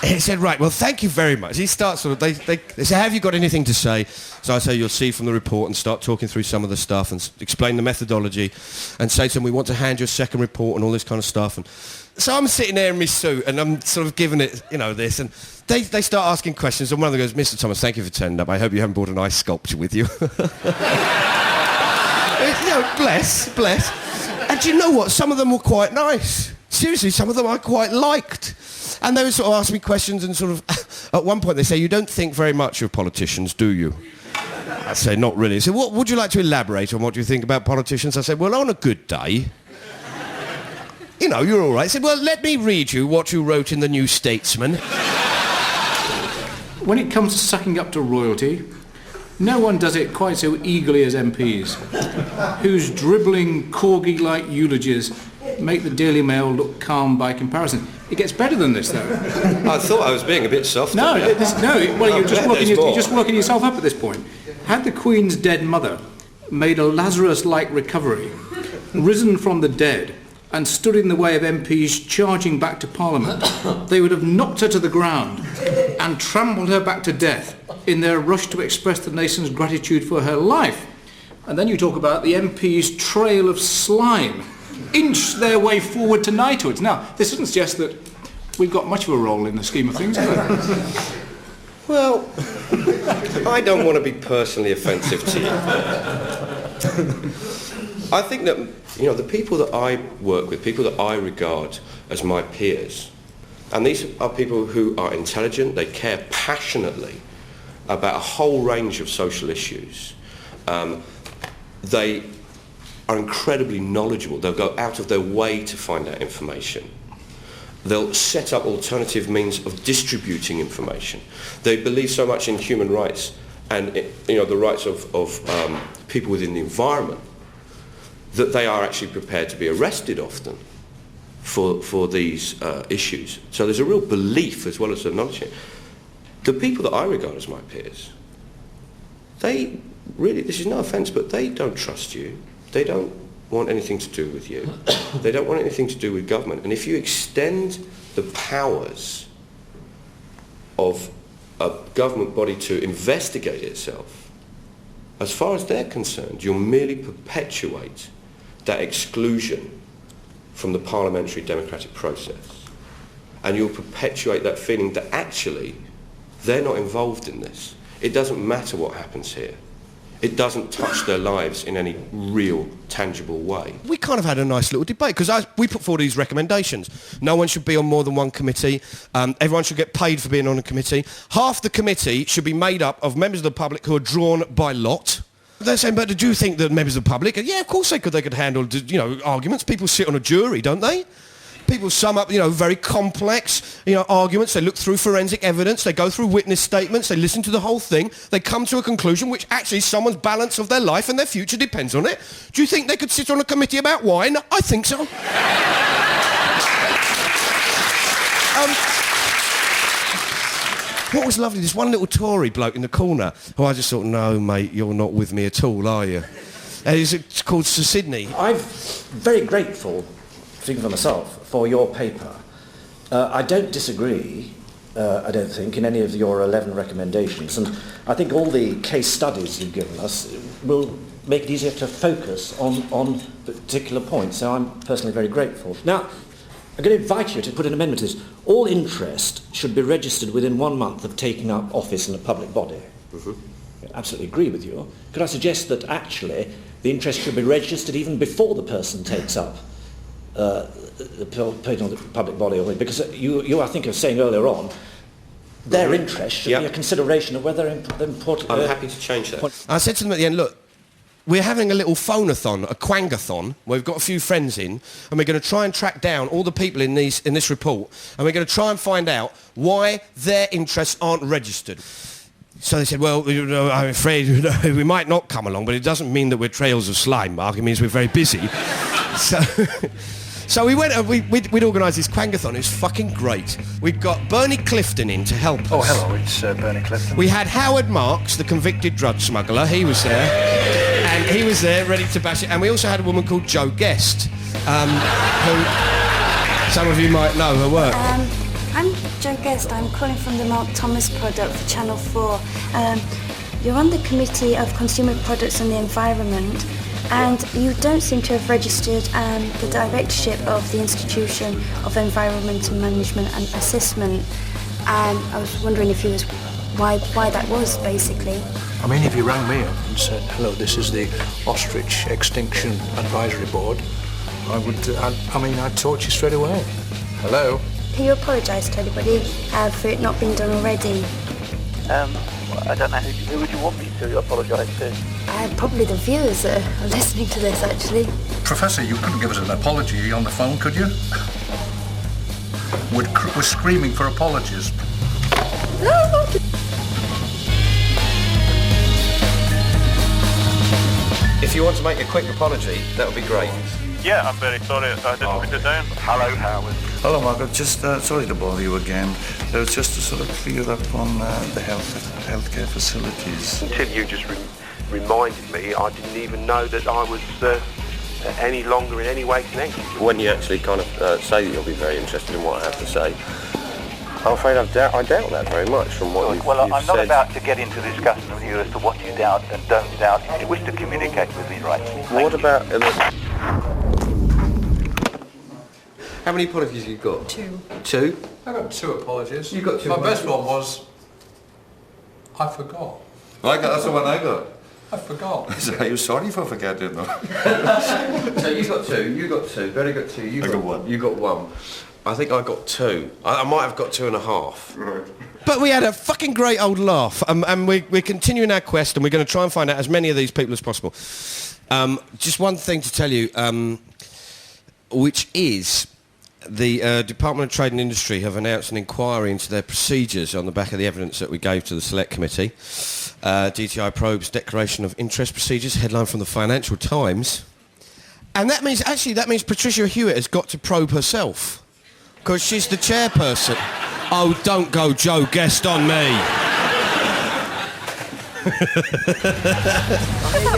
he said, right, well, thank you very much. He starts sort of, they say, have you got anything to say? So I say, you'll see from the report, and start talking through some of the stuff and explain the methodology and say to them, we want to hand you a second report and all this kind of stuff. And so I'm sitting there in my suit and I'm sort of giving it, this, and they start asking questions, and one of them goes, Mr. Thomas, thank you for turning up. I hope you haven't brought an ice sculpture with you. Bless. And do you know what? Some of them were quite nice. Seriously, some of them I quite liked. And they would sort of ask me questions, and sort of, at one point they say, you don't think very much of politicians, do you? I say, not really. They say, what would you like to elaborate on what you think about politicians? I said, well, on a good day, you're all right. I said, well, let me read you what you wrote in the New Statesman. When it comes to sucking up to royalty, no one does it quite so eagerly as MPs, whose dribbling, corgi-like eulogies make the Daily Mail look calm by comparison. It gets better than this, though. I thought I was being a bit soft. You're just working yourself up at this point. Had the Queen's dead mother made a Lazarus-like recovery, risen from the dead, and stood in the way of MPs charging back to Parliament, they would have knocked her to the ground and trampled her back to death in their rush to express the nation's gratitude for her life. And then you talk about the MP's trail of slime, inch their way forward to knighthoods. Now, this doesn't suggest that we've got much of a role in the scheme of things, does it? Well, I don't want to be personally offensive to you. I think that, the people that I work with, people that I regard as my peers, and these are people who are intelligent, they care passionately about a whole range of social issues. They are incredibly knowledgeable. They'll go out of their way to find out information. They'll set up alternative means of distributing information. They believe so much in human rights and the rights of people within the environment that they are actually prepared to be arrested often for these issues. So there's a real belief as well as a knowledge. The people that I regard as my peers, they really, this is no offence, but they don't trust you. They don't want anything to do with you. They don't want anything to do with government. And if you extend the powers of a government body to investigate itself, as far as they're concerned, you'll merely perpetuate that exclusion from the parliamentary democratic process. And you'll perpetuate that feeling that actually they're not involved in this. It doesn't matter what happens here. It doesn't touch their lives in any real, tangible way. We kind of had a nice little debate, because we put forward these recommendations. No one should be on more than one committee. Everyone should get paid for being on a committee. Half the committee should be made up of members of the public who are drawn by lot. They're saying, but do you think that members of the public... Yeah, of course they could handle, arguments. People sit on a jury, don't they? People sum up, very complex, arguments. They look through forensic evidence. They go through witness statements. They listen to the whole thing. They come to a conclusion which actually someone's balance of their life and their future depends on it. Do you think they could sit on a committee about wine? I think so. What was lovely, this one little Tory bloke in the corner who I just thought, no, mate, you're not with me at all, are you? It's called Sir Sidney. I'm very grateful, speaking for myself, for your paper. I don't disagree, I don't think, in any of your 11 recommendations, and I think all the case studies you've given us will make it easier to focus on particular points, so I'm personally very grateful. Now, I'm going to invite you to put an amendment to this. All interest should be registered within 1 month of taking up office in a public body. Mm-hmm. I absolutely agree with you. Could I suggest that actually the interest should be registered even before the person takes up the public body? Because you I think, are saying earlier on, their interest should be a consideration of whether they're important. I'm happy to change that. I said to them at the end, look, we're having a little phone-a-thon, a quangathon, where we've got a few friends in, and we're going to try and track down all the people in this report, and we're going to try and find out why their interests aren't registered. So they said, well, I'm afraid we might not come along, but it doesn't mean that we're trails of slime, Mark. It means we're very busy. So we went, we'd organised this quangathon. It was fucking great. We'd got Bernie Clifton in to help us. Oh, hello, it's Bernie Clifton. We had Howard Marks, the convicted drug smuggler. He was there. And he was there, ready to bash it. And we also had a woman called Jo Guest, who some of you might know her work. I'm Joe Guest. I'm calling from the Mark Thomas product for Channel 4. You're on the Committee of Consumer Products and the Environment, and you don't seem to have registered the directorship of the Institution of Environmental Management and Assessment. I was wondering if you was why that was, basically. I mean, if you rang me up and said, hello, this is the Ostrich Extinction Advisory Board, I'd talk to you straight away. Hello? Can you apologise to anybody for it not being done already? I don't know, who would you want me to apologise to? Probably the viewers that are listening to this, actually. Professor, you couldn't give us an apology on the phone, could you? We're screaming for apologies. If you want to make a quick apology, that would be great. Yeah, I'm very sorry. I didn't put it down. Hello, Howard. Hello, Margaret. Just sorry to bother you again. It was just to sort of clear up on the healthcare facilities. Until you just reminded me, I didn't even know that I was any longer in any way connected. When you actually kind of say that you'll be very interested in what I have to say, I'm afraid I doubt that very much from what you've Well, I'm not said. about to get into discussion with you as to what you doubt and don't doubt. If you wish to communicate with me, right? What about... How many apologies have you got? 2. 2? I got 2 apologies. You got 2 My apologies. best one was, I forgot. That's the one I got. I forgot. So are you sorry for forgetting? So you got 2, you got 2, Barry got 2, you I got 1. You got 1. I think I got 2. I might have got 2.5. Right. But we had a fucking great old laugh, and we're continuing our quest, and we're going to try and find out as many of these people as possible. Just one thing to tell you, which is the Department of Trade and Industry have announced an inquiry into their procedures on the back of the evidence that we gave to the Select Committee. DTI probes Declaration of Interest Procedures, headline from the Financial Times. And that means Patricia Hewitt has got to probe herself, because she's the chairperson. Oh, don't go Joe Guest on me.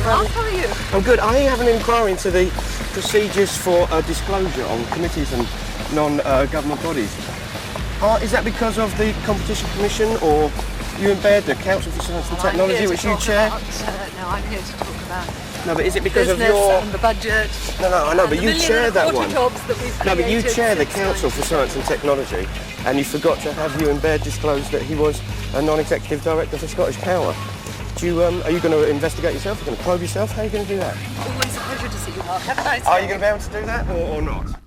How are you? I'm good. I have an inquiry into the procedures for disclosure on committees and non-government bodies. Is that because of the Competition Commission, or you in bed, the Council for Science and Technology, which you chair? No, I'm here to talk about No, but is it because of business your... and the budget. No, I know, but you chair that one. Jobs that we've No, but you created chair the since Council for Science and Technology, and you forgot to have Ewan Baird disclose that he was a non-executive director for Scottish Power. Are you going to investigate yourself? Are you going to probe yourself? How are you going to do that? Always a pleasure to see you, Mark. Have a nice day. Are you going to be able to do that or not?